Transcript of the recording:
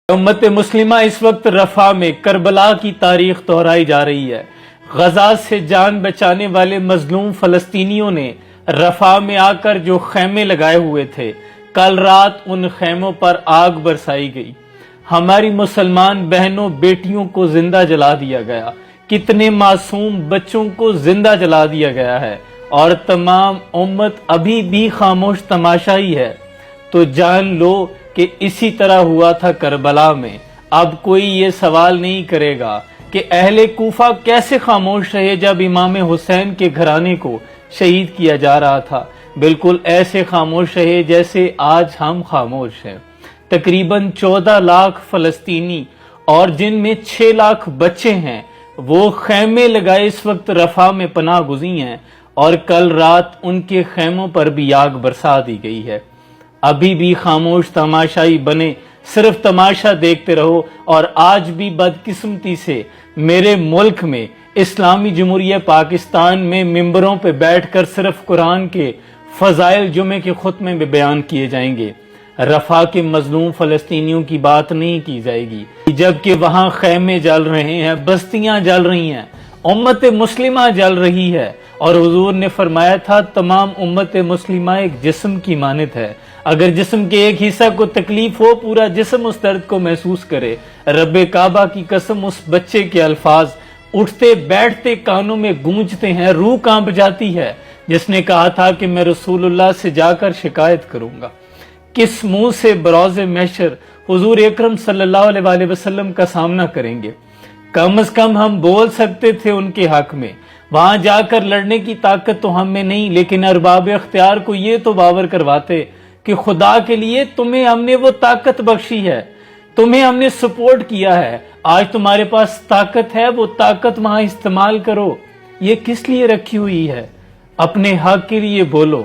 امت مسلمہ اس وقت رفح میں کربلا کی تاریخ دہرائی جا رہی ہے۔ غزہ سے جان بچانے والے مظلوم فلسطینیوں نے رفح میں آ کر جو خیمے لگائے ہوئے تھے، کل رات ان خیموں پر آگ برسائی گئی۔ ہماری مسلمان بہنوں بیٹیوں کو زندہ جلا دیا گیا، کتنے معصوم بچوں کو زندہ جلا دیا گیا ہے، اور تمام امت ابھی بھی خاموش تماشائی ہے۔ تو جان لو کہ اسی طرح ہوا تھا کربلا میں۔ اب کوئی یہ سوال نہیں کرے گا کہ اہل کوفہ کیسے خاموش رہے جب امام حسین کے گھرانے کو شہید کیا جا رہا تھا۔ بالکل ایسے خاموش رہے جیسے آج ہم خاموش ہیں۔ تقریباً 14 لاکھ فلسطینی اور جن میں 6 لاکھ بچے ہیں، وہ خیمے لگائے اس وقت رفح میں پناہ گزین ہیں، اور کل رات ان کے خیموں پر بھی آگ برسا دی گئی ہے۔ ابھی بھی خاموش تماشائی بنے صرف تماشا دیکھتے رہو، اور آج بھی بدقسمتی سے میرے ملک میں اسلامی جمہوریہ پاکستان میں ممبروں پہ بیٹھ کر صرف قرآن کے فضائل جمعے کے خطبے میں بیان کیے جائیں گے، رفح کے مظلوم فلسطینیوں کی بات نہیں کی جائے گی، جبکہ وہاں خیمے جل رہے ہیں، بستیاں جل رہی ہیں، امت مسلمہ جل رہی ہے، اور حضور نے فرمایا تھا تمام امت مسلمہ ایک جسم کی مانند ہے۔ اگر جسم کے ایک حصہ کو تکلیف ہو، پورا جسم اس درد کو محسوس کرے۔ رب کعبہ کی قسم، اس بچے کے الفاظ اٹھتے بیٹھتے کانوں میں گونجتے ہیں، روح کانپ جاتی ہے، جس نے کہا تھا کہ میں رسول اللہ سے جا کر شکایت کروں گا۔ کس منہ سے بروز محشر حضور اکرم صلی اللہ علیہ وآلہ وسلم کا سامنا کریں گے؟ کم از کم ہم بول سکتے تھے ان کے حق میں، وہاں جا کر لڑنے کی طاقت تو ہم میں نہیں، لیکن ارباب اختیار کو یہ تو باور کرواتے کہ خدا کے لیے تمہیں ہم نے وہ طاقت بخشی ہے، تمہیں ہم نے سپورٹ کیا ہے، آج تمہارے پاس طاقت ہے، وہ طاقت وہاں استعمال کرو۔ یہ کس لیے رکھی ہوئی ہے؟ اپنے حق کے لیے بولو۔